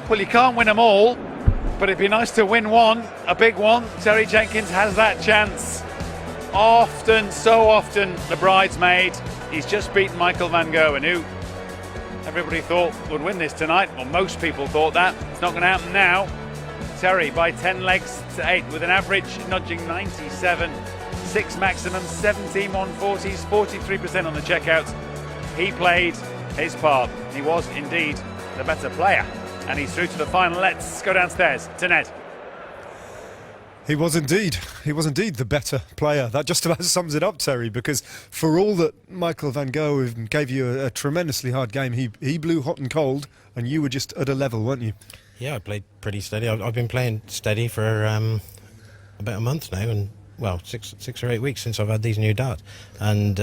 Well, you can't win them all, but it'd be nice to win one, a big one. Terry Jenkins has that chance. Often, so often, the bridesmaid. He's just beaten Michael van Gerwen, who everybody thought would win this tonight. Well, most people thought that. It's not going to happen now. Terry by 10 legs to 8 with an average nudging 97. 6 maximum, 17 140s, 43% on the checkouts. He played his part. He was indeed the better player. And he's through to the final. Let's go downstairs to Ned. He was indeed the better player. That just about sums it up, Terry, because for all that Michael van Gerwen gave you a tremendously hard game, he blew hot and cold, and you were just at a level, weren't you? Yeah, I played pretty steady. I've been playing steady for about a month now, and well, six or 8 weeks since I've had these new darts. And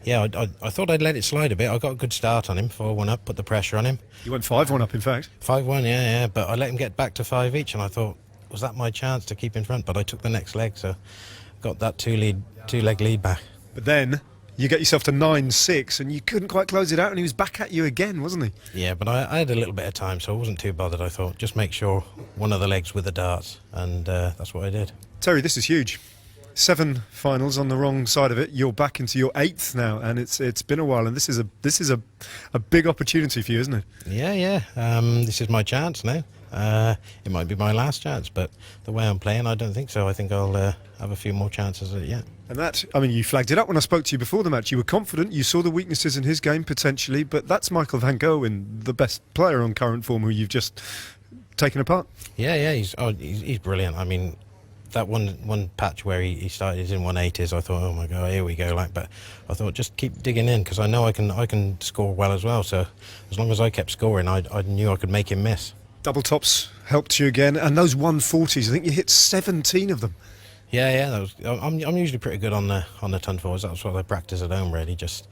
yeah, I thought I'd let it slide a bit. I got a good start on him, 4-1 up, put the pressure on him. You went 5-1 up, in fact. 5-1, yeah, but I let him get back to 5 each, and I thought, was that my chance to keep in front? But I took the next leg, so got that two-leg lead back. But then you get yourself to 9-6, and you couldn't quite close it out, and he was back at you again, wasn't he? Yeah, but I had a little bit of time, so I wasn't too bothered. I thought, just make sure one of the legs with the darts, and that's what I did. Terry, this is huge. 7 finals on the wrong side of it. You're back into your 8th now, and it's been a while, and this is a big opportunity for you, isn't it? Yeah. This is my chance now. It might be my last chance, but the way I'm playing, I don't think so. I think I'll have a few more chances at it yet. And that, I mean, you flagged it up when I spoke to you before the match. You were confident, you saw the weaknesses in his game potentially, but that's Michael van Gerwen, the best player on current form, who you've just taken apart. Yeah, he's brilliant. I mean, that one patch where he started in 180s, I thought, oh my god, here we go. But I thought, just keep digging in, because I know I can score well as well. So as long as I kept scoring, I knew I could make him miss. Double tops helped you again, and those 140s, I think you hit 17 of them. Yeah. I'm usually pretty good on the ton 4s. That's what I practice at home, really. Just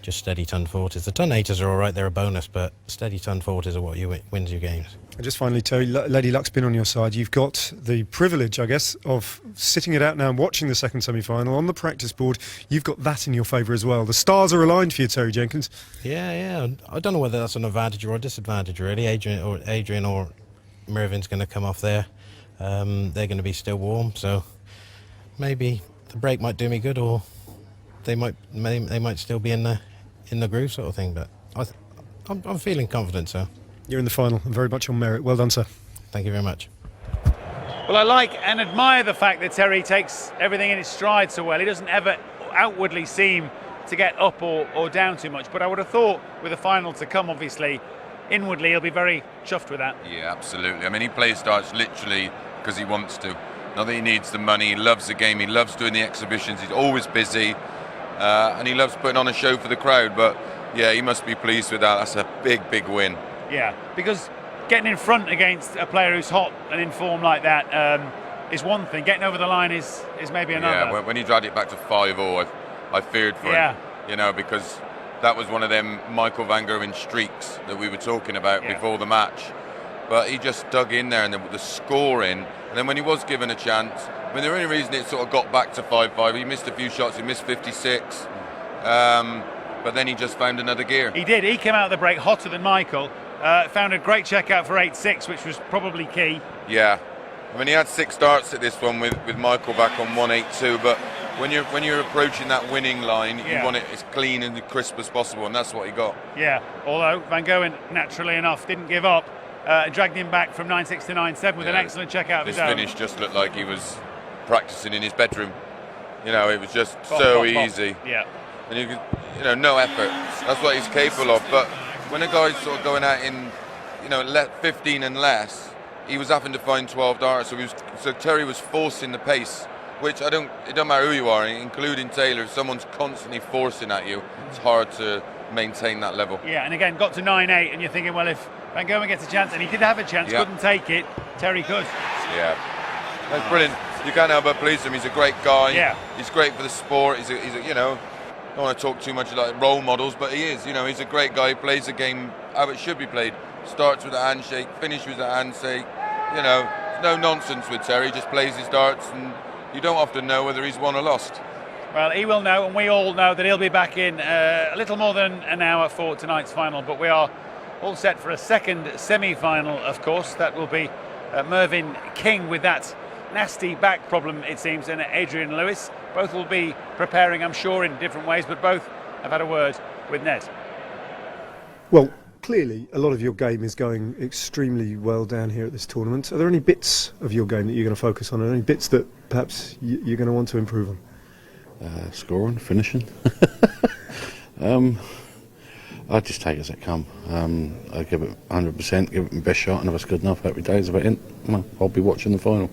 steady ton 40s. The ton 8s are all right; they're a bonus, but steady ton 40s are what wins your games. And just finally, Terry, Lady Luck's been on your side. You've got the privilege, I guess, of sitting it out now and watching the second semi-final on the practice board. You've got that in your favour as well. The stars are aligned for you, Terry Jenkins. Yeah. I don't know whether that's an advantage or a disadvantage, really. Adrian or Mervyn's going to come off there. They're going to be still warm, so maybe the break might do me good, or they might still be in the groove, sort of thing. But I'm feeling confident, so. You're in the final and very much on merit. Well done, sir. Thank you very much. Well, I like and admire the fact that Terry takes everything in his stride so well. He doesn't ever outwardly seem to get up or down too much, but I would have thought with the final to come, obviously, inwardly he'll be very chuffed with that. Yeah, absolutely. I mean, he plays darts literally because he wants to. Not that he needs the money. He loves the game. He loves doing the exhibitions. He's always busy, and he loves putting on a show for the crowd. But yeah, he must be pleased with that. That's a big win. Yeah, because getting in front against a player who's hot and in form like that is one thing. Getting over the line is maybe another. Yeah, when he dragged it back to 5-0, I feared for him. You know, because that was one of them Michael van Gerwen streaks that we were talking about before the match. But he just dug in there, and then with the scoring, and then when he was given a chance, I mean, the only reason it sort of got back to 5-5, he missed a few shots, he missed 56, but then he just found another gear. He did. He came out of the break hotter than Michael. Found a great checkout for 8-6, which was probably key. Yeah, I mean, he had 6 darts at this one with Michael back on 182, but when you're approaching that winning line, you want it as clean and crisp as possible, and that's what he got. Yeah, although van Gerwen, naturally enough, didn't give up, dragged him back from 9-6 to 9-7 with an excellent checkout of his own. This finish just looked like he was practicing in his bedroom. You know, it was just so easy. Yeah. And you could, no effort. That's what he's capable of. But when a guy's sort of going out in, 15 and less, he was having to find 12 darts. So Terry was forcing the pace, which it don't matter who you are, including Taylor. If someone's constantly forcing at you, it's hard to maintain that level. Yeah, and again, got to 9-8, and you're thinking, well, if van Gerwen gets a chance, and he did have a chance, couldn't take it, Terry could. Yeah, that's brilliant. You can't help but please him. He's a great guy. Yeah. He's great for the sport. He's a I don't want to talk too much about role models, but he is. He's a great guy. He plays the game how it should be played. Starts with a handshake, finishes with a handshake. No nonsense with Terry. He just plays his darts, and you don't often know whether he's won or lost. Well, he will know, and we all know that he'll be back in a little more than an hour for tonight's final. But we are all set for a second semi-final, of course. That will be Mervyn King with that nasty back problem, it seems, and Adrian Lewis. Both will be preparing, I'm sure, in different ways, but both have had a word with Ned. Well, clearly a lot of your game is going extremely well down here at this tournament. Are there any bits of your game that you're going to focus on, and any bits that perhaps you're going to want to improve on? Scoring, finishing. I just take it as it come. I give it 100%, give it my best shot, and if it's good enough, every day is about it. Well, I'll be watching the final.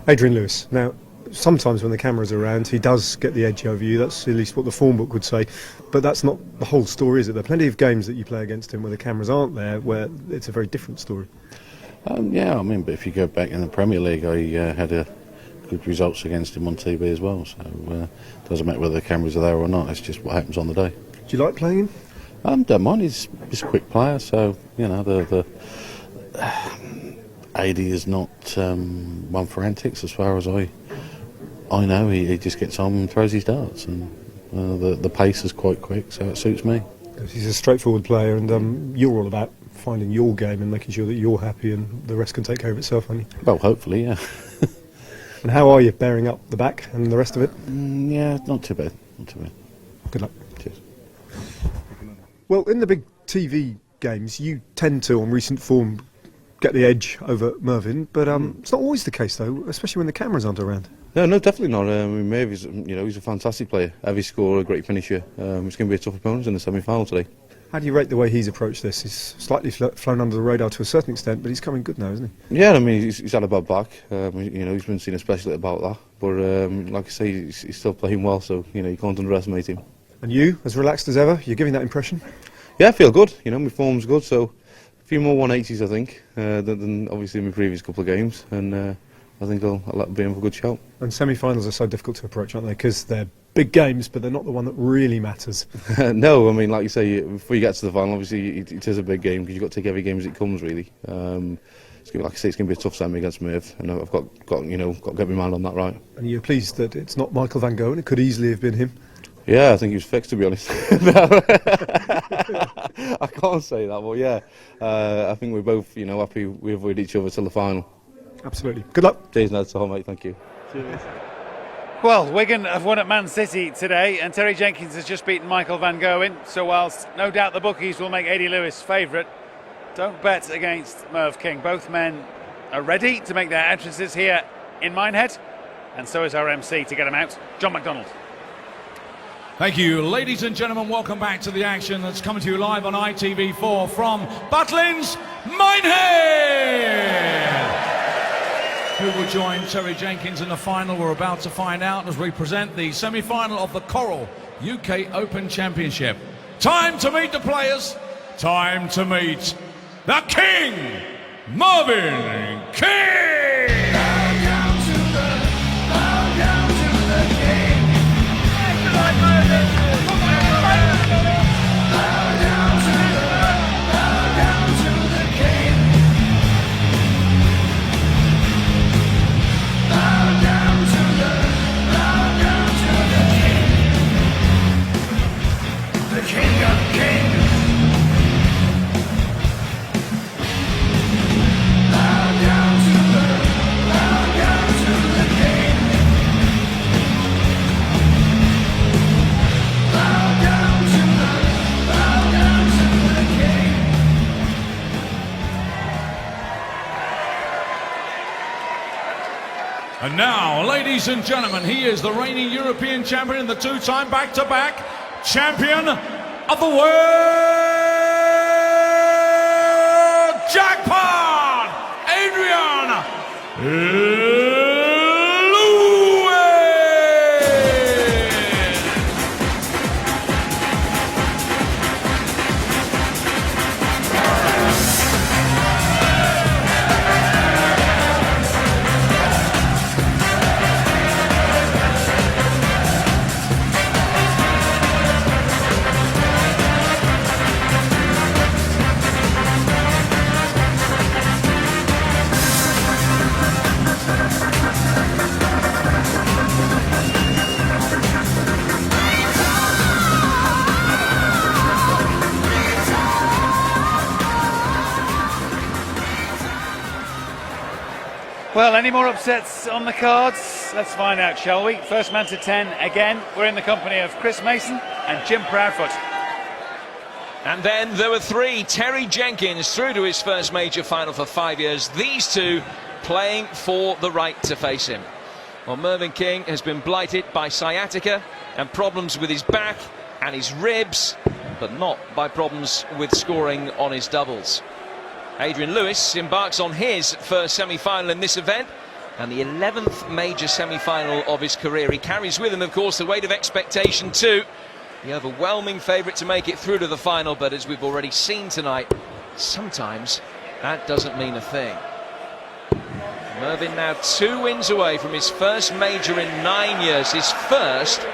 Adrian Lewis. Now, sometimes when the camera's around, he does get the edge over you. That's at least what the form book would say. But that's not the whole story, is it? There are plenty of games that you play against him where the cameras aren't there, where it's a very different story. Yeah, I mean, but if you go back in the Premier League, I had good results against him on TV as well. So it doesn't matter whether the cameras are there or not. It's just what happens on the day. Do you like playing him? Don't mind. He's a quick player, so you know the AD is not one for antics as far as I know. He just gets on and throws his darts, and the pace is quite quick, so it suits me. He's a straightforward player, and you're all about finding your game and making sure that you're happy, and the rest can take care of itself, aren't you? Well, hopefully, yeah. And how are you bearing up the back and the rest of it? Yeah, not too bad. Not too bad. Good luck. Cheers. Well, in the big TV games, you tend to, on recent form, get the edge over Mervyn, but it's not always the case, though, especially when the cameras aren't around. No, definitely not. I mean, Mervy's, he's a fantastic player. Heavy scorer, a great finisher. It's going to be a tough opponent in the semi-final today. How do you rate the way he's approached this? He's slightly flown under the radar to a certain extent, but he's coming good now, isn't he? Yeah, I mean, he's had a bad back. He's been seen especially about that. But like I say, he's still playing well, so you can't underestimate him. And you, as relaxed as ever, you're giving that impression? Yeah, I feel good. My form's good, so a few more 180s, I think, than obviously in my previous couple of games, and I think I'll be in for a good shout. And semi-finals are so difficult to approach, aren't they? Because they're big games, but they're not the one that really matters. No, I mean, like you say, before you get to the final, obviously it is a big game because you've got to take every game as it comes, really. It's gonna, like I say, it's going to be a tough semi against Merv, and I've got to get my mind on that right. And you're pleased that it's not Michael van Gogh, and it could easily have been him? Yeah, I think he was fixed, to be honest. I can't say that, but yeah, I think we're both, happy we avoid each other till the final. Absolutely. Good luck. Cheers, Ned. So, mate. Thank you. Cheers. Well, Wigan have won at Man City today, and Terry Jenkins has just beaten Michael van Gogh. So whilst no doubt the bookies will make Eddie Lewis favourite, don't bet against Merv King. Both men are ready to make their entrances here in Minehead, and so is our MC to get them out, John McDonald. Thank you, ladies and gentlemen. Welcome back to the action that's coming to you live on ITV4 from Butlins, Minehead. Who will join Terry Jenkins in the final? We're about to find out as we present the semi-final of the Coral UK Open Championship. Time to meet the players. Time to meet the King, Mervyn King. And now, ladies and gentlemen, he is the reigning European champion and the two-time back-to-back champion of the world jackpot, Adrian. Well, any more upsets on the cards? Let's find out, shall we? First man to 10 again. We're in the company of Chris Mason and Jim Proudfoot. And then there were 3. Terry Jenkins through to his first major final for 5 years. These 2 playing for the right to face him. Well, Mervyn King has been blighted by sciatica and problems with his back and his ribs, but not by problems with scoring on his doubles. Adrian Lewis embarks on his first semi-final in this event and the 11th major semi-final of his career. He carries with him, of course, the weight of expectation too. The overwhelming favourite to make it through to the final, but as we've already seen tonight, sometimes that doesn't mean a thing. Mervyn now 2 wins away from his first major in 9 years, his first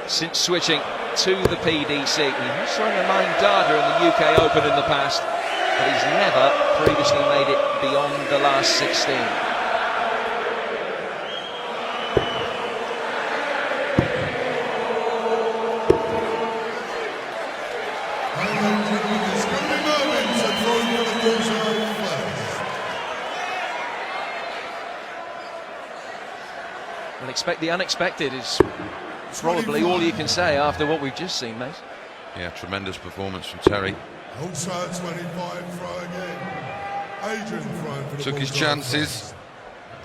since switching to the PDC. He has thrown a 9-darter in the UK Open in the past, but he's never previously made it beyond the last 16. Well, expect the unexpected is probably all you can say after what we've just seen, mate. Yeah, tremendous performance from Terry. Outside 25, throw again. Adrian throwing for the Took his chances,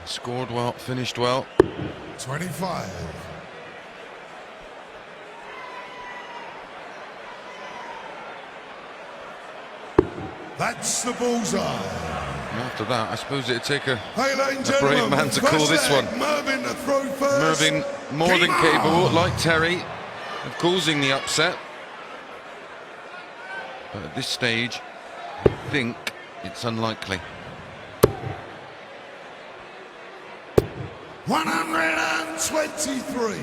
scored well, finished well. 25. That's the bullseye. And after that, I suppose it'd take a Hey, brave man to call this one. Mervyn to throw first. Mervyn more than capable, like Terry, of causing the upset. But at this stage, I think it's unlikely. 123.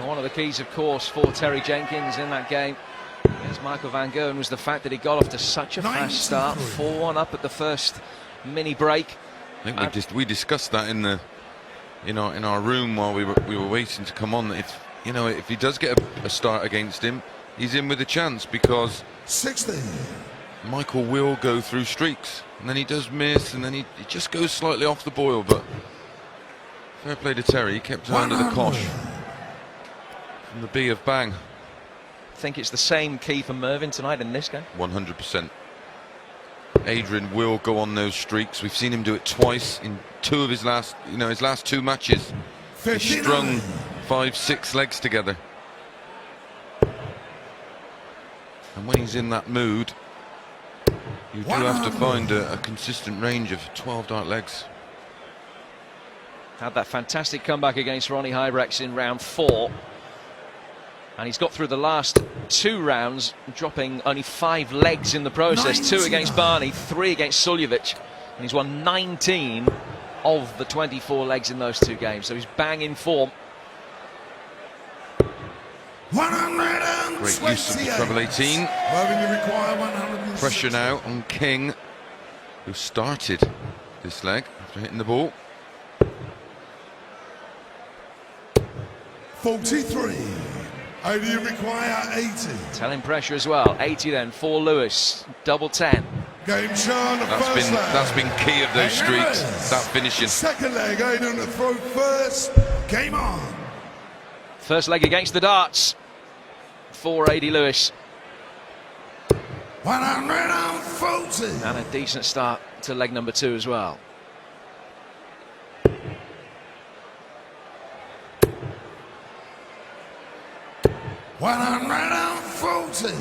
One of the keys, of course, for Terry Jenkins in that game against Michael Van Gerwen was the fact that he got off to such a fast start, 4-1 up at the first mini break. I think we discussed that in the in our room while we were waiting to come on. If he does get a start against him, he's in with a chance, because 60. Michael will go through streaks, and then he does miss, and then he just goes slightly off the boil. But fair play to Terry, he kept her under the cosh from the B of bang. I think it's the same key for Mervyn tonight in this game. 100%. Adrian will go on those streaks. We've seen him do it twice in 2 of his last 2 matches. He strung 5-6 legs together. And when he's in that mood, you do have to find a consistent range of 12 dart legs. Had that fantastic comeback against Ronnie Hybrex in round 4. And he's got through the last 2 rounds, dropping only 5 legs in the process. 2 against Barney, 3 against Suljovic. And he's won 19 of the 24 legs in those 2 games. So he's bang in form. Great use of the treble 18. Pressure now on King, who started this leg after hitting the ball. 43. Only you require 80. Telling pressure as well. 80 then for Lewis. Double 10. Game Sean, the first leg. That's been key of those streaks, that finishing. Second leg, Adrian to throw first. Game on. First leg against the darts for AD Lewis. 140. And a decent start to leg number 2 as well. $140.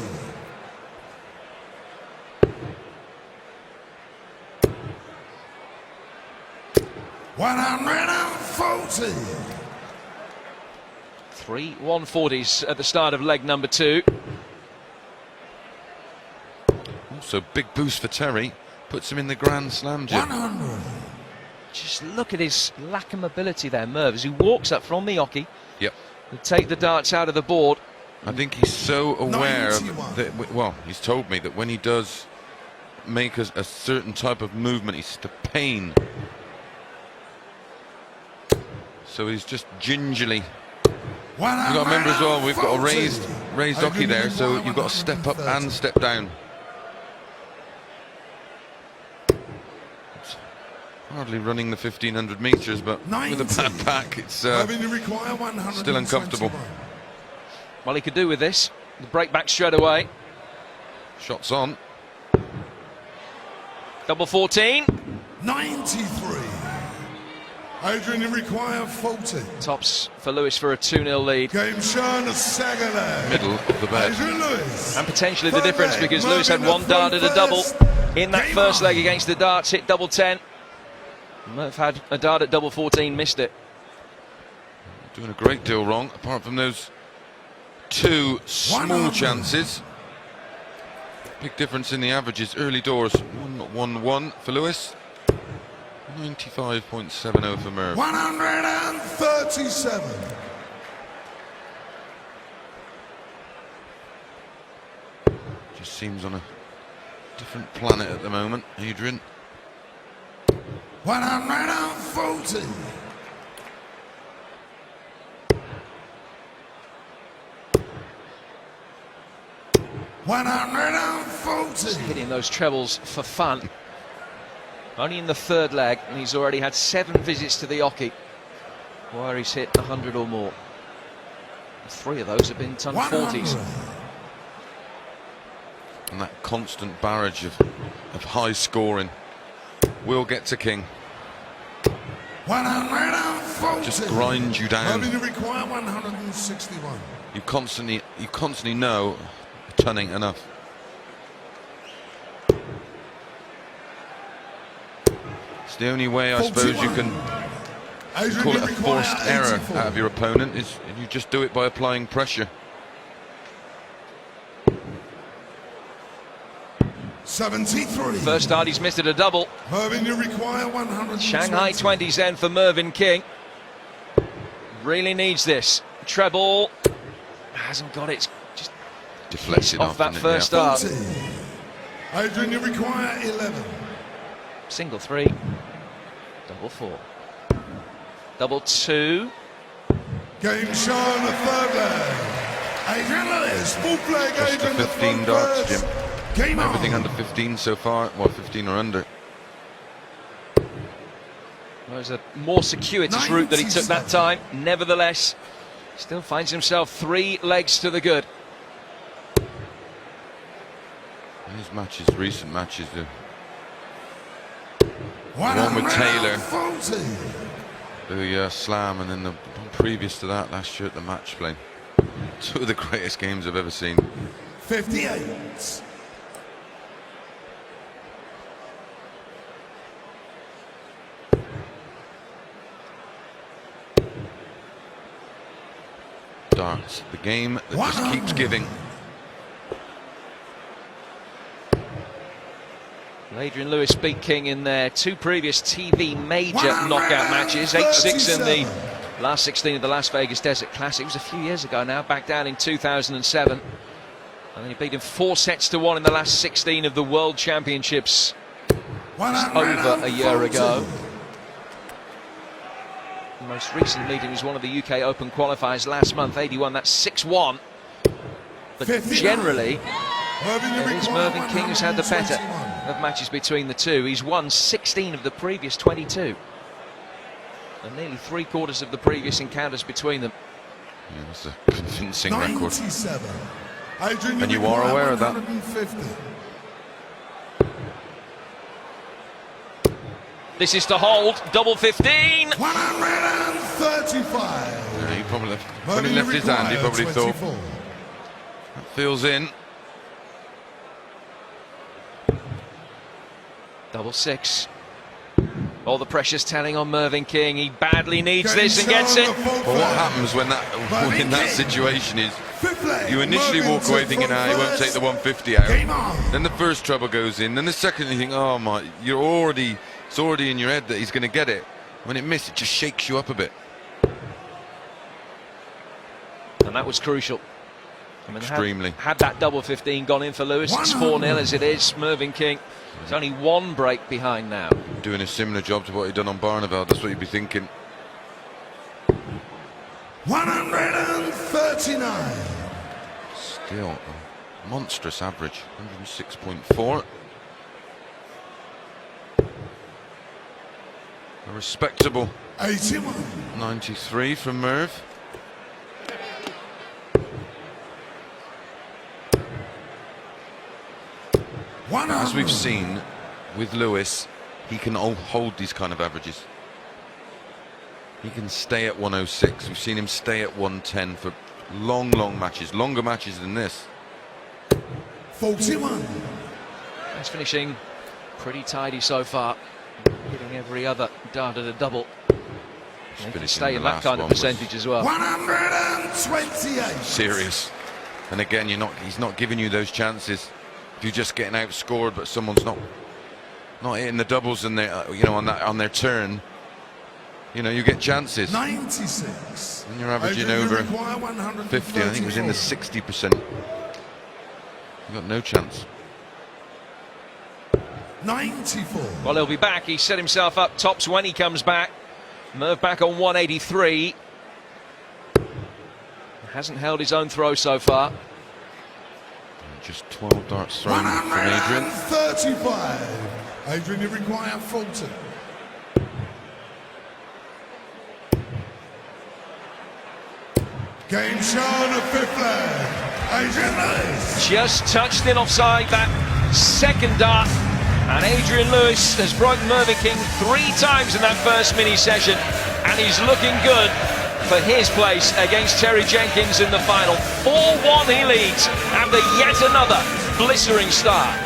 $140. 3 140s at the start of leg number 2. Also big boost for Terry, puts him in the Grand Slam, Jim. 100. Just look at his lack of mobility there, Merv, as he walks up from the oche. Yep. To take the darts out of the board. I think he's so aware of that. Well, he's told me that when he does make a certain type of movement, he's the pain. So he's just gingerly. You've got to remember as well, we've got a raised oche there, so you've got to step up and step down. hardly running the 1500 metres, but with a bad back, it's still uncomfortable. Well, he could do with this. The break back straight away. Shots on. Double 14. 93. Adrian, you require 40. Tops for Lewis for a 2-0 lead. Game shown a second leg. Middle of the bed. Adrian Lewis. And potentially the difference, because Lewis had one dart at a double in that first leg against the darts, hit double 10. Merv had a dart at double 14, missed it. Doing a great deal wrong, apart from those two small chances. Big difference in the averages. Early doors, 1-1-1 for Lewis. 95.70 for Merv. 137. Just seems on a different planet at the moment, Adrian. 140. Just hitting those trebles for fun. Only in the third leg, and he's already had 7 visits to the Oki where he's hit 100 or more. 3 of those have been ton 40s. And that constant barrage of high scoring will get to King. 140. Just grind you down. You require 161. You constantly know a ton ain't enough. It's the only way, I suppose, you can call it a forced error out of your opponent, is you just do it by applying pressure. 73. First start, he's missed it a double. Mervyn, you require 100. Shanghai 20s then for Mervyn King. Really needs this. Treble. Hasn't got it. Just deflected off that first start. 40. Adrian, you require 11. Single 3. Double 4. Double 2. Game shown the third leg. Adrian Lewis, full flag. Just Adrian, the 15 darts, Jim. Game Everything on. under 15 so far, well, 15 or under. Well, it was a more circuitous route that he took that time. Nevertheless, still finds himself 3 legs to the good. His matches, recent matches, the one with Taylor, the slam, and then the one previous to that last year at the match play. 2 of the greatest games I've ever seen. 58. Darts, the game that just keeps giving. Adrian Lewis beat King in their 2 previous TV major knockout matches. 8-6 in the last 16 of the Las Vegas Desert Classic. It was a few years ago now, back down in 2007. And then he beat him 4 sets to 1 in the last 16 of the World Championships just over a year ago. The most recent meeting was one of the UK Open qualifiers last month. AD won that 6-1. But generally, it is Mervyn King who's had the better of matches between the two. He's won 16 of the previous 22. And nearly 3/4 of the previous encounters between them. Yeah, that's a convincing record. 97. And you are aware of that. 150. This is to hold, double 15. 135. Yeah, he probably when he left his hand, he probably thought, that feels in. Double 6. All the pressure's telling on Mervyn King. He badly needs this and gets it. Well, what happens when that situation is, you initially walk away thinking, he won't take the 150 out. Then the first trouble goes in. Then the second you think, oh my, it's already in your head that he's going to get it. When it missed, it just shakes you up a bit. And that was crucial. I mean, Extremely. Had that double 15 gone in for Lewis, it's 4-0 as it is. Mervyn King is only 1 break behind now. Doing a similar job to what he'd done on Barneveld, that's what you'd be thinking. 139. Still a monstrous average, 106.4. respectable 81. 93 from Merv. As we've seen with Lewis, he can hold these kind of averages. He can stay at 106. We've seen him stay at 110 for long matches, longer matches than this. 41. He's finishing pretty tidy so far, hitting every other dart at a double. He can stay in that kind of percentage as well. 128. Serious. And again, he's not giving you those chances. If you're just getting outscored, but someone's not hitting the doubles and on their turn, you get chances. 96. And you're averaging over 50. I think it was in the 60%. You got no chance. 94. Well, he'll be back. He set himself up tops when he comes back. Merv back on 183. Hasn't held his own throw so far. Just 12 darts thrown from Adrian. 135. Adrian, you require Fulton. Game shown at fifth leg. Adrian Lewis. Just touched in offside that second dart. And Adrian Lewis has broken Mervyn King 3 times in that first mini session. And he's looking good for his place against Terry Jenkins in the final. 4-1 he leads after yet another blistering start.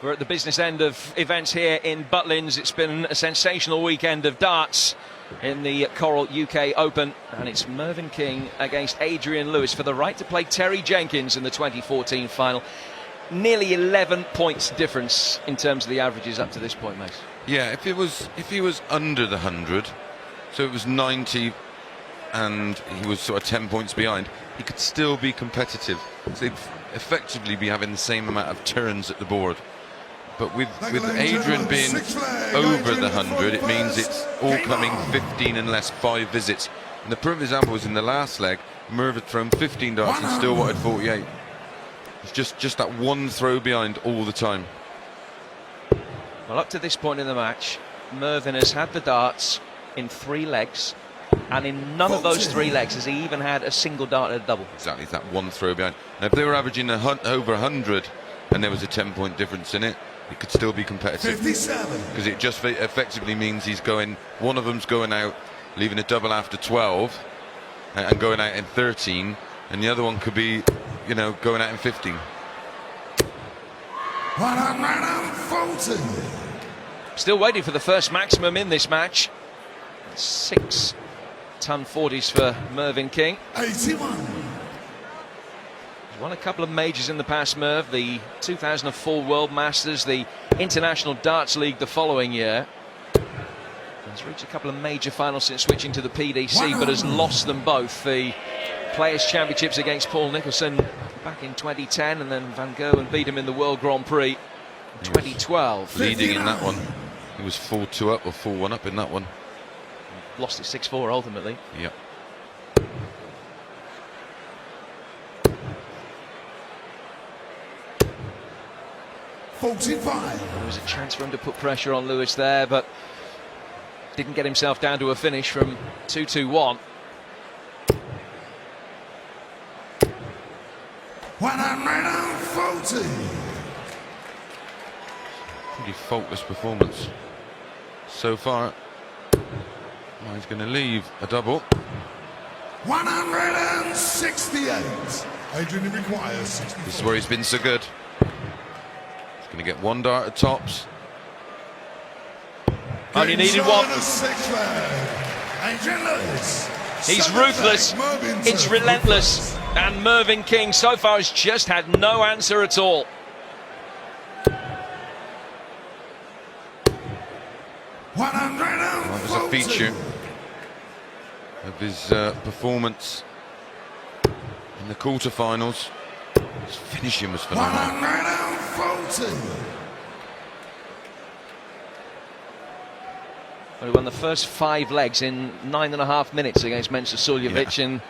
We're at the business end of events here in Butlins. It's been a sensational weekend of darts in the Coral UK Open, and it's Mervyn King against Adrian Lewis for the right to play Terry Jenkins in the 2014 final. Nearly 11 points difference in terms of the averages up to this point, Mace. Yeah, if he was under the 100, so it was 90 and he was sort of 10 points behind, he could still be competitive. So he'd effectively be having the same amount of turns at the board. But with Adrian being over the 100, it means it's all coming 15 and less, 5 visits. And the perfect example was in the last leg, Merv had thrown 15 darts and still wanted 48. It's just that one throw behind all the time. Well, up to this point in the match, Mervyn has had the darts in 3 legs, and in none of those 3 legs has he even had a single dart at a double. Exactly, it's that one throw behind. Now, if they were averaging over 100 and there was a 10-point difference in it, it could still be competitive. 57. Because it just effectively means he's going, one of them's going out, leaving a double after 12 and going out in 13, and the other one could be, you know, going out in 15. 140. Still waiting for the first maximum in this match. 6 ton 40s for Mervyn King. 81. He's won a couple of majors in the past, Merv. The 2004 World Masters, the International Darts League the following year. He's reached a couple of major finals since switching to the PDC, but has lost them both. The Players' Championships against Paul Nicholson back in 2010, and then Van Gerwen beat him in the World Grand Prix in 2012. Leading in that one. He was 4-2 up or 4-1 up in that one. Lost it 6-4 ultimately. Yep. There was a chance for him to put pressure on Lewis there, but didn't get himself down to a finish from 2-2-1. 140. Pretty faultless performance so far. Well, he's going to leave a double. 168. Adrian requires 64. This is where he's been so good. He's going to get 1 dart at tops. Only needed 1. Adrian Lewis. He's ruthless, it's relentless, and Mervyn King so far has just had no answer at all. That was a feature of his performance in the quarterfinals. His finishing was phenomenal. 140. Well, he won the first 5 legs in 9.5 minutes against Mensah Suljovic in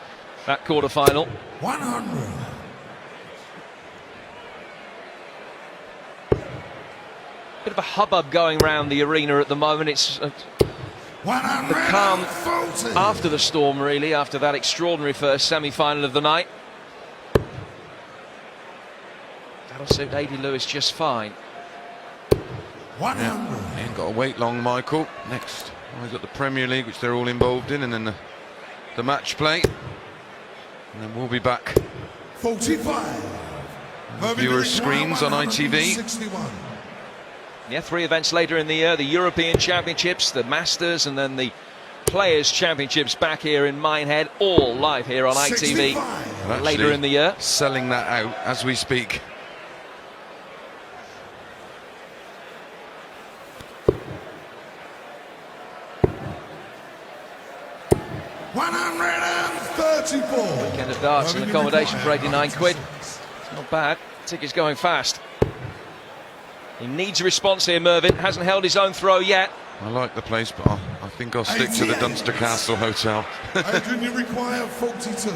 that quarter-final. 100. Bit of a hubbub going around the arena at the moment. It's the calm after the storm, really, after that extraordinary first semi-final of the night. That'll suit Adrian Lewis just fine. 100. He ain't got to wait long, Michael. Next, we've got the Premier League, which they're all involved in, and then the match play. And then we'll be back. 45. Viewer screens on ITV. 61. Yeah, 3 events later in the year, the European Championships, the Masters, and then the Players' Championships back here in Minehead, all live here on ITV later in the year. Selling that out as we speak. Weekend of darts and accommodation for 89 quid. It's not bad. Ticket's going fast. He needs a response here, Mervyn. Hasn't held his own throw yet. I like the place, but I think I'll stick to the Dunster Castle Hotel. Adrian, you require 42.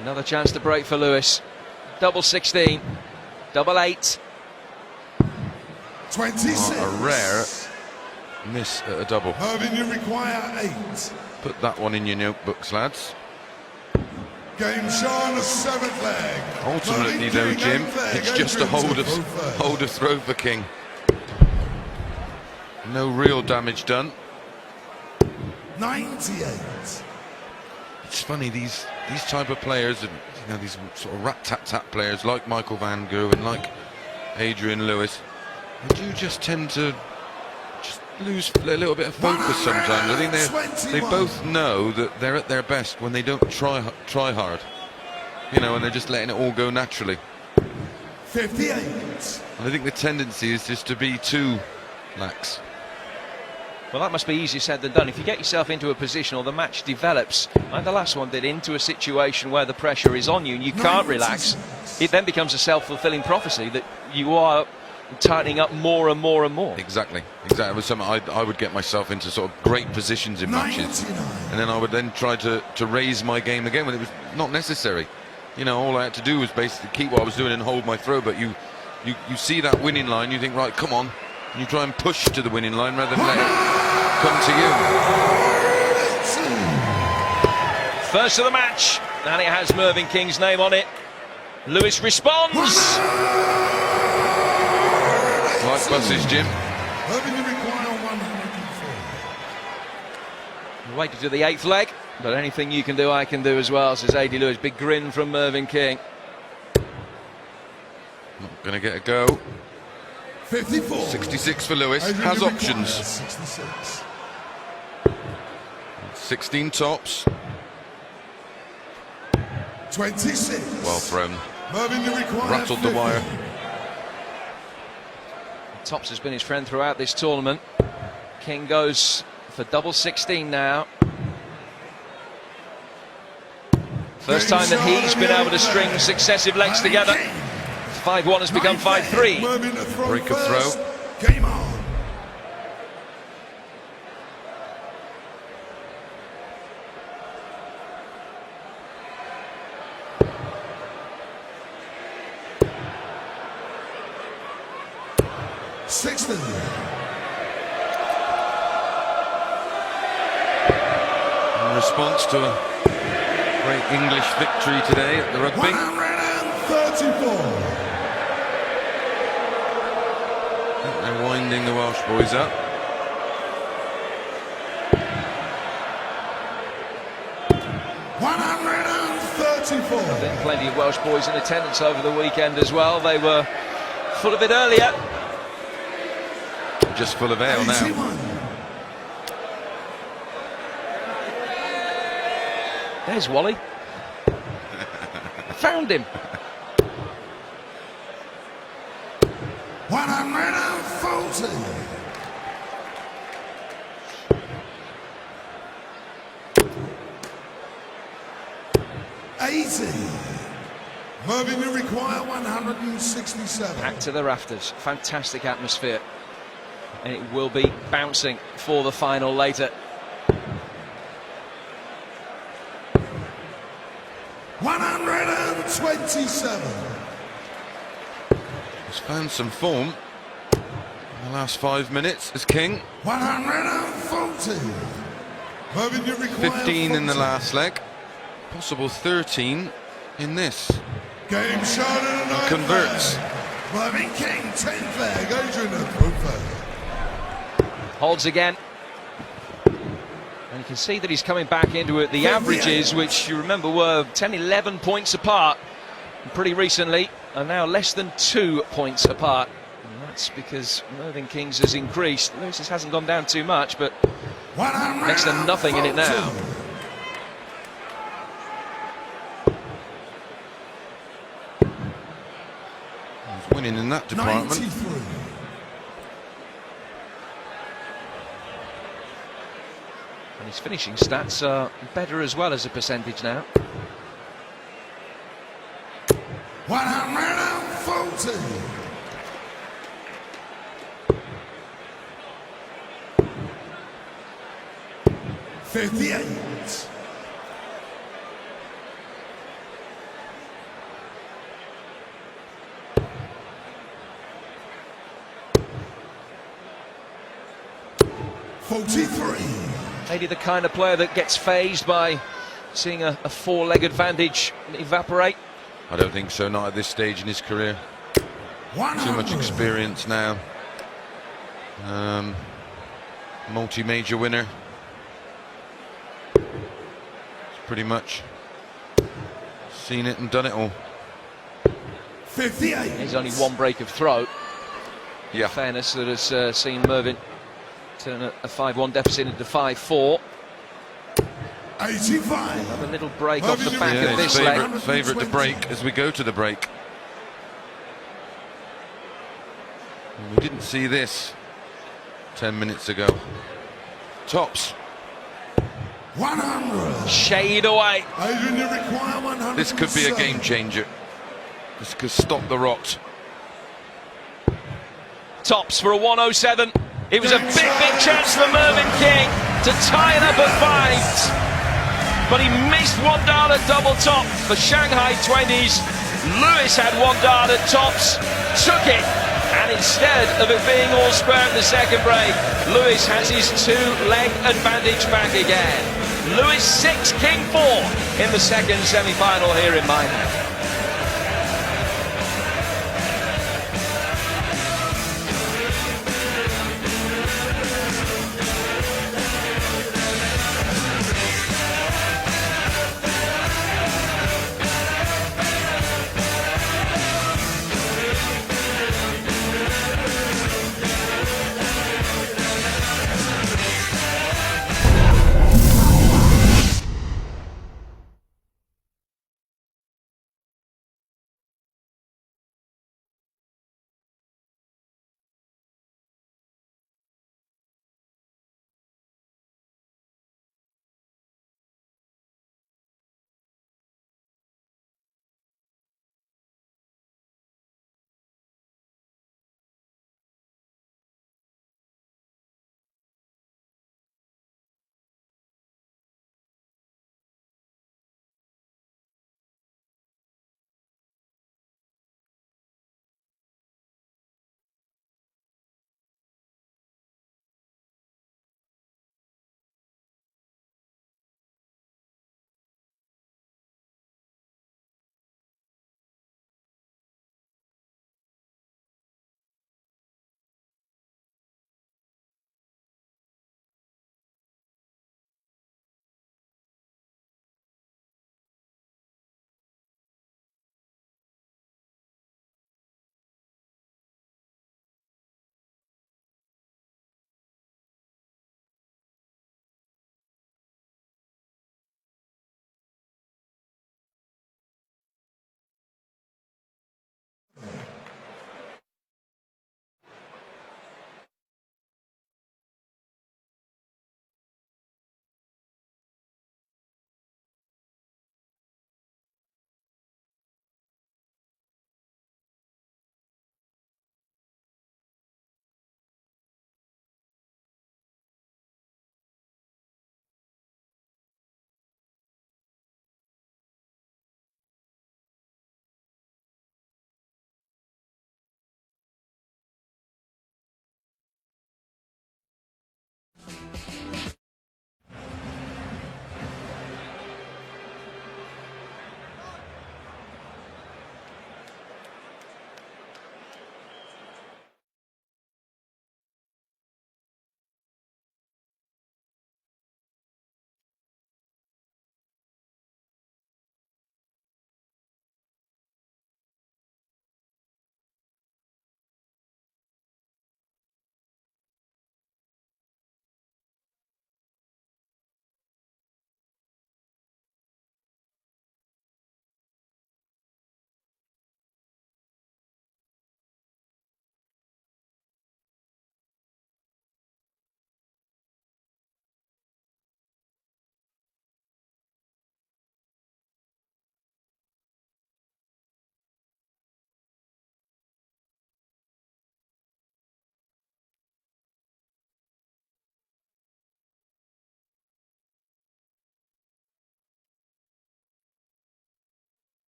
Another chance to break for Lewis. Double 16. Double 8. 26. A rare miss at a double. Mervyn, you require 8. Put that one in your notebooks, lads. Game shown the 7th leg. Ultimately, though, Jim, it's just a hold of throw for King. No real damage done. 98. It's funny, these type of players, and you know, these sort of rat-tat-tat players like Michael Van Gerwen, like Adrian Lewis, They do just tend to just lose a little bit of focus sometimes. I think they both know that they're at their best when they don't try hard. You know, and they're just letting it all go naturally. 58. And I think the tendency is just to be too lax. Well, that must be easier said than done. If you get yourself into a position, or the match develops, like the last one did, into a situation where the pressure is on you and you can't relax, it then becomes a self-fulfilling prophecy that you are tightening up more and more and more. Exactly. It was something I would get myself into sort of great positions in matches, and then I would then try to raise my game again when it was not necessary. You know, all I had to do was basically keep what I was doing and hold my throw. But you see that winning line, you think, right, come on, and you try and push to the winning line rather than let it come to you. First of the match, and it has Mervyn King's name on it. Lewis responds. Like buses, Jim. Way to do the 8th leg, but anything you can do, I can do as well, says A.D. Lewis. Big grin from Mervyn King. Not going to get a go. 54. 66 for Lewis. Has options. 66. 16 tops. 26. Well thrown. Rattled the wire. Tops has been his friend throughout this tournament. King goes for double 16 now. First time that he's been able to string successive legs together. 5-1 has become 5-3. Break of throw. Game on. Sixteen. In response to a great English victory today at the rugby. 134. They're winding the Welsh boys up. There's been plenty of Welsh boys in attendance over the weekend as well. They were full of it earlier. Just full of ale now. There's Wally. Found him. 140. Mervyn, you require 167. Back to the rafters. Fantastic atmosphere. And it will be bouncing for the final later. 127. He's found some form in the last 5 minutes as King. 140. Mervyn, you require 15 in the 40. last leg. Possible 13 in this. Game shot and a Converts. Mervyn King, 10th leg. Adrian at Cooper. Holds again. And you can see that he's coming back into it. The averages, which you remember were 10-11 points apart pretty recently, are now less than 2 points apart. And that's because Mervyn King's has increased. Lewis's hasn't gone down too much, but next to nothing in it now. He's winning in that department. 93. And his finishing stats are better as well as a percentage now. 140. $58. Maybe the kind of player that gets fazed by seeing a four-leg advantage evaporate. I don't think so, not at this stage in his career. Too much experience now. Multi-major winner. He's pretty much seen it and done it all. 58. He's only one break of throw. in fairness, that has seen Mervyn turn a 5-1 deficit into 5-4. 85. Another little break off the back of this leg. Favourite to break as we go to the break. We didn't see this 10 minutes ago. Tops. 100. Shade away. Adrian, you require 100. This could be a game changer. This could stop the rot. Tops for a 107. It was a big chance for Mervyn King to tie it up at 5. But he missed one dart at double top for Shanghai 20s. Lewis had one dart at tops, took it, and instead of it being all square at the second break, Lewis has his 2-leg advantage back again. Lewis 6, King 4 in the second semi-final here in Minehead.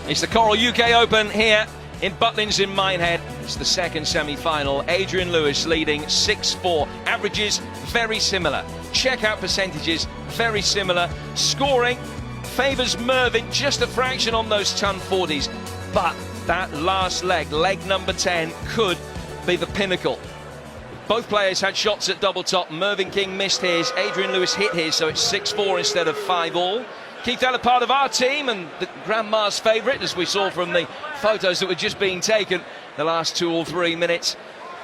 It's the Coral UK Open here in Butlins in Minehead. It's the second semi-final. Adrian Lewis leading 6-4. Averages very similar. Checkout percentages very similar. Scoring favours Mervyn just a fraction on those ton 40s. But that last leg, leg number 10, could be the pinnacle. Both players had shots at double top. Mervyn King missed his, Adrian Lewis hit his, so it's 6-4 instead of 5-all. Keith Ella, part of our team and the Grandma's favourite, as we saw from the photos that were just being taken the last 2 or 3 minutes,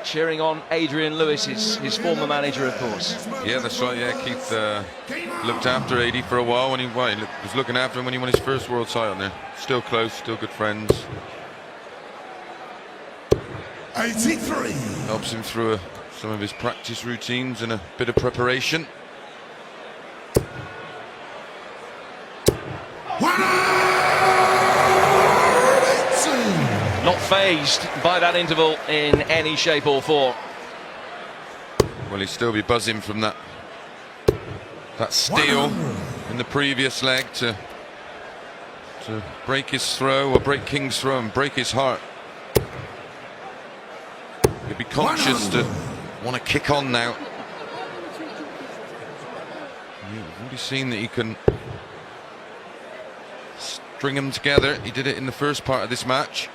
cheering on Adrian Lewis, his former manager, of course. Yeah, that's right. Yeah, Keith looked after AD for a while when he was looking after him when he won his first world title. There, still close, still good friends. 83. Helps him through some of his practice routines and a bit of preparation. Not phased by that interval in any shape or form. Well, he'd still be buzzing from that steal in the previous leg to break his throw, or break King's throw and break his heart. He'd be conscious to want to kick on now. You've already seen that he can string them together. He did it in the first part of this match.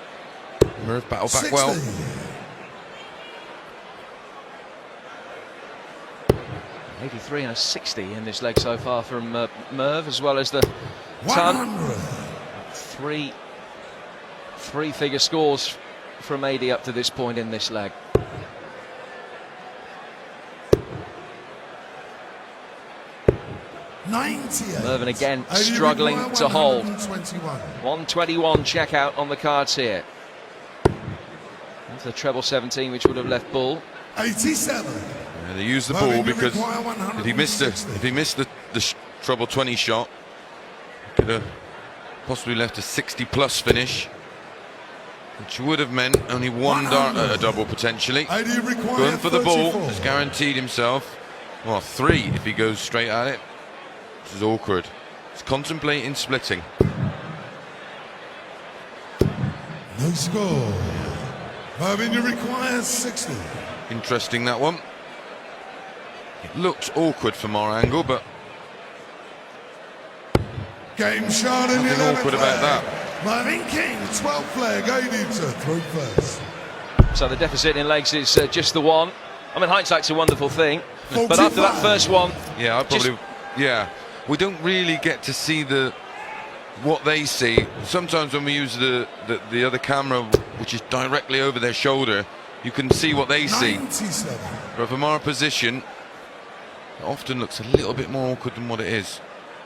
Merv battled back well. 83 and a 60 in this leg so far from Merv, as well as the ton. Three-figure scores from AD up to this point in this leg. Mervyn again struggling to hold. 121 check out on the cards here. Into the treble 17, which would have left Bull. 87. Yeah, they used the ball because if he missed the treble 20 shot, could have possibly left a 60+ finish, which would have meant only one dart at a double potentially. Going for the ball, has guaranteed himself, well, 3 if he goes straight at it. This is awkward. He's contemplating splitting. No score. Mervyn, you require 60. Interesting, that one. It looked awkward from our angle, but game shot in the nothing 11th awkward about leg. that. Mervyn King, 12th leg, AD to throw first. So the deficit in legs is just the one. I mean, hindsight's a wonderful thing, 45. but after that first one, yeah, I probably, yeah, we don't really get to see what they see. Sometimes when we use the other camera, which is directly over their shoulder, you can see what they see. 97. But from our position, it often looks a little bit more awkward than what it is,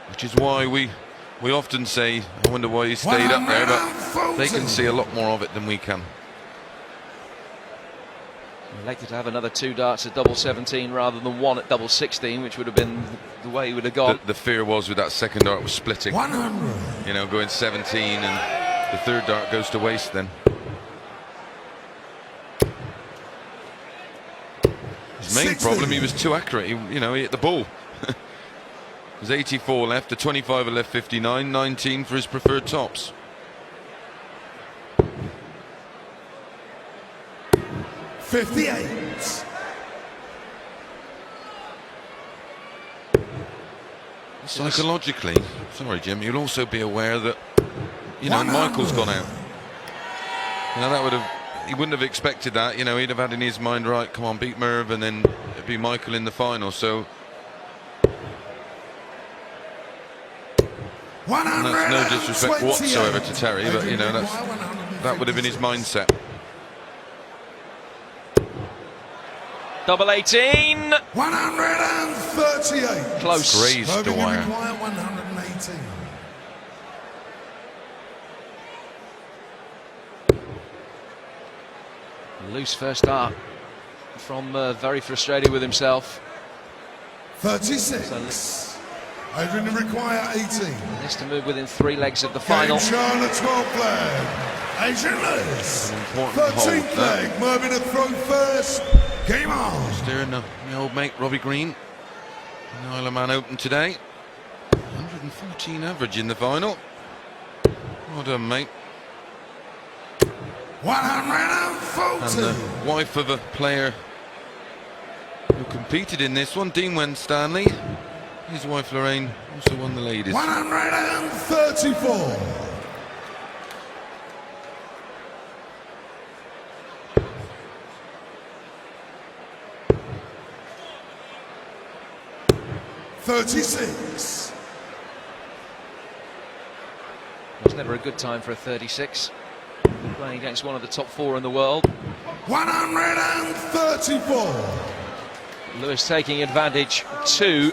which is why we often say, I wonder why he stayed up there, but they can see a lot more of it than we can. elected to have another 2 darts at double 17 rather than 1 at double 16, which would have been the way he would have gone. The fear was with that second dart was splitting. 100. You know, going 17 and the third dart goes to waste then. His main 60. problem, he was too accurate. He hit the ball. There's 84 left, the 25 left 59, 19 for his preferred tops. Psychologically, sorry Jim, you'll also be aware that Michael's gone out. He wouldn't have expected that. He'd have had in his mind, right, come on, beat Merv, and then it'd be Michael in the final. So and that's no disrespect whatsoever to Terry, but that would have been his mindset. Double 18. 138. Close. Grazed the wire. 118. Loose first dart from very frustrated with himself. 36. Adrian require 18. Has to move within 3 legs of the final. Charlotte 12th leg. Adrian Lewis. 13th leg. Mervyn to throw first. Game on. Steering my old mate Robbie Green. The Isle of Man Open today. 114 average in the final. Well done, mate. 140. And the wife of a player who competed in this one, Dean Winstanley. His wife Lorraine also won the ladies. 134. 36. It's never a good time for a 36. Playing against one of the top 4 in the world. 134. Lewis taking advantage. 2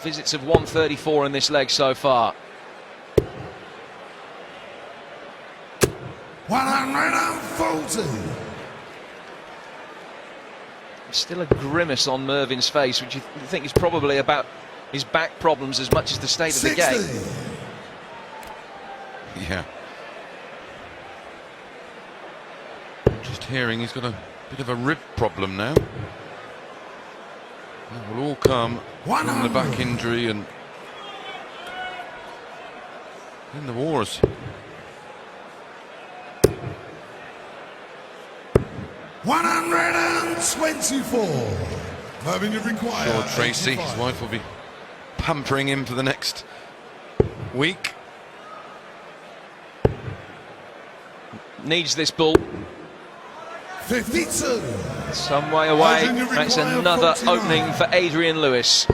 visits of 134 in this leg so far. 140. Still a grimace on Mervyn's face, which you think is probably about his back problems as much as the state of the 60. game. Yeah. Just hearing he's got a bit of a rib problem now. That will all come from the back injury and in the wars. 124. Mervyn, you require. Sure, Tracy, 85. his wife will be pampering him for the next week. Needs this ball. 52. Some way away. Adrian, you That's require another 49. opening for Adrian Lewis.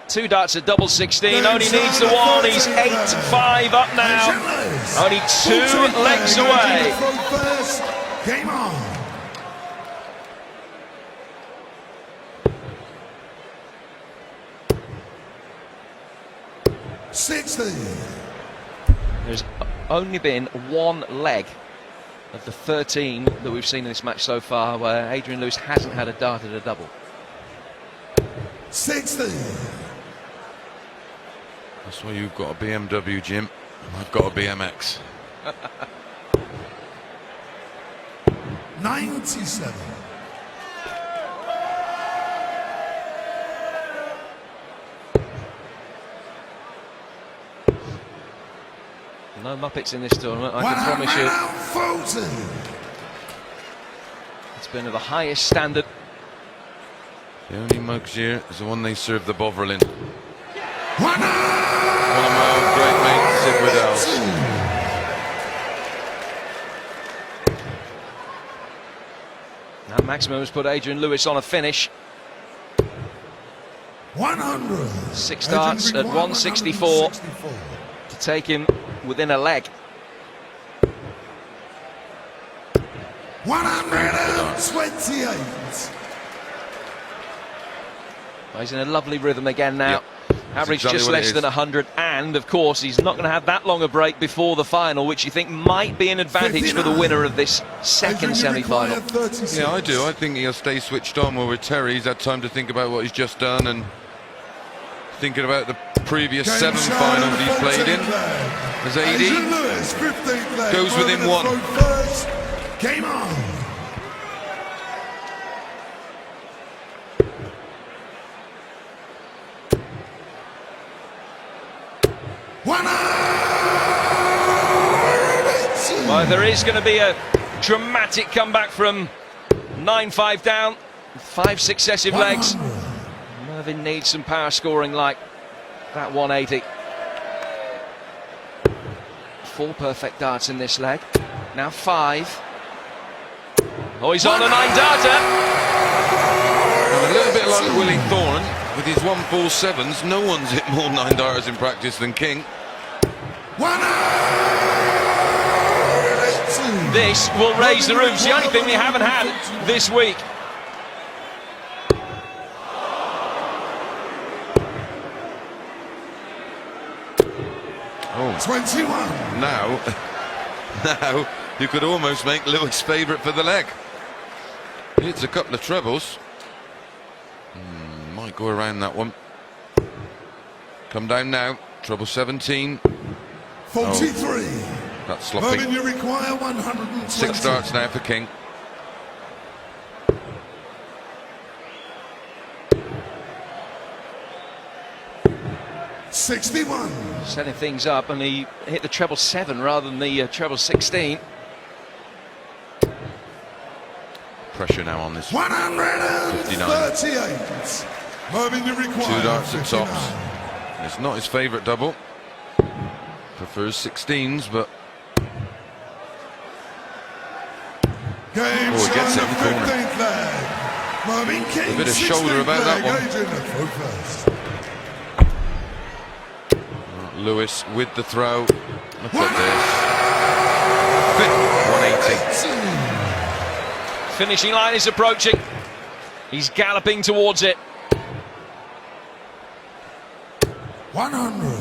2 darts at double 16. Only Then needs the one. He's 8-5 up now. Only 2 legs away. First. Game on. There's only been 1 leg of the 13 that we've seen in this match so far where Adrian Lewis hasn't had a dart at a double. 60. That's why you've got a BMW, Jim. I've got a BMX. 97. No Muppets in this tournament, I can promise you. 140. It's been of the highest standard. The only mugs here is the one they serve the Bovril in. 140. One of my old great mates, Sid Waddell's. Now Maximum has put Adrian Lewis on a finish. 100. 6 darts at 164 to take him within a leg. 128. He's in a lovely rhythm again now. Yep. Average Exactly just what it less is. than 100, and of course he's not going to have that long a break before the final, which you think might be an advantage for the winner of this second semi-final. Yeah, I do. I think he'll stay switched on. Well, with Terry, he's had time to think about what he's just done and thinking about the previous 7 finals he's played in. As AD goes within 1. Game on. Well, there is going to be a dramatic comeback from 9-5 down, 5 successive legs. Mervyn needs some power scoring like that 180. 4 perfect darts in this leg. Now 5. Oh, he's on a 9-darter. And a little bit like Willie Thorne with his 147s. No one's hit more 9-darters in practice than King. This will raise the roof. It's the only thing we haven't had this week. Oh, 21. now you could almost make Lewis favourite for the leg. Hits a couple of trebles. Might go around that one. Come down now. Treble 17. 43. That's sloppy. Mervyn, you require 120. 6 darts now for King. $61. Setting things up, and he hit the treble 7 rather than the treble 16. Pressure now on this. 138. Mervyn, you require 2 darts at 59. tops. It's not his favourite double. Prefers 16s, but Game he gets it in the corner. 15th leg. Mervyn King, A bit of shoulder about that one. Adrian to throw first. Lewis with the throw. Look at this. 180. Finishing line is approaching. He's galloping towards it. 100.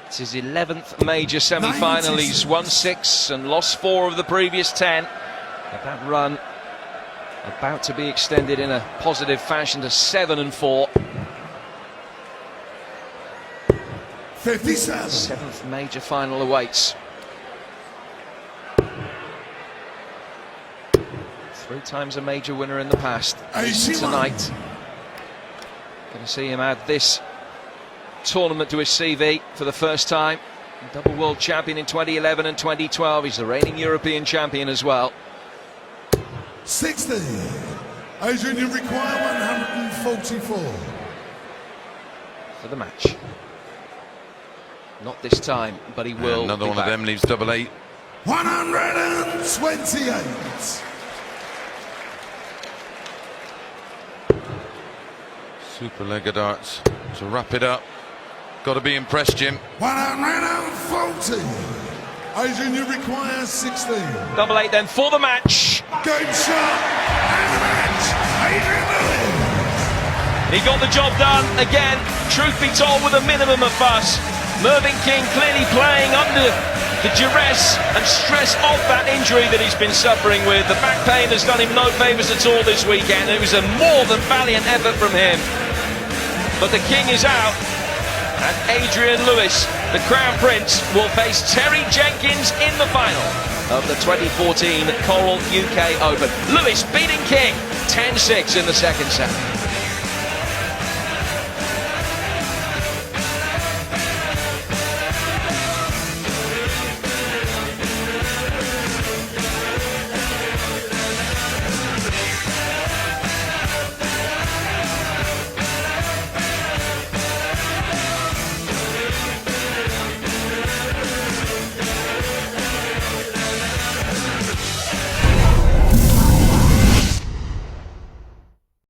It's his 11th major semi-final. He's won 6 and lost 4 of the previous 10. But that run about to be extended in a positive fashion to 7 and 4. 57. 7th major final awaits. 3 times a major winner in the past. Tonight, going to see him add this tournament to his CV for the first time. Double world champion in 2011 and 2012. He's the reigning European champion as well. 60. Adrian, you require 144. For the match. Not this time, but he will. Another be one back. of them leaves 88. 128. Super leg of darts to wrap it up. Got to be impressed, Jim. 140. Adrian, you require 16. Double 8 then for the match. Game shot and the match. Adrian Lewis. He got the job done again. Truth be told, with a minimum of fuss. Mervyn King clearly playing under the duress and stress of that injury that he's been suffering with. The back pain has done him no favours at all this weekend. It was a more than valiant effort from him. But the King is out, and Adrian Lewis, the Crown Prince, will face Terry Jenkins in the final of the 2014 Coral UK Open. Lewis beating King 10-6 in the second set.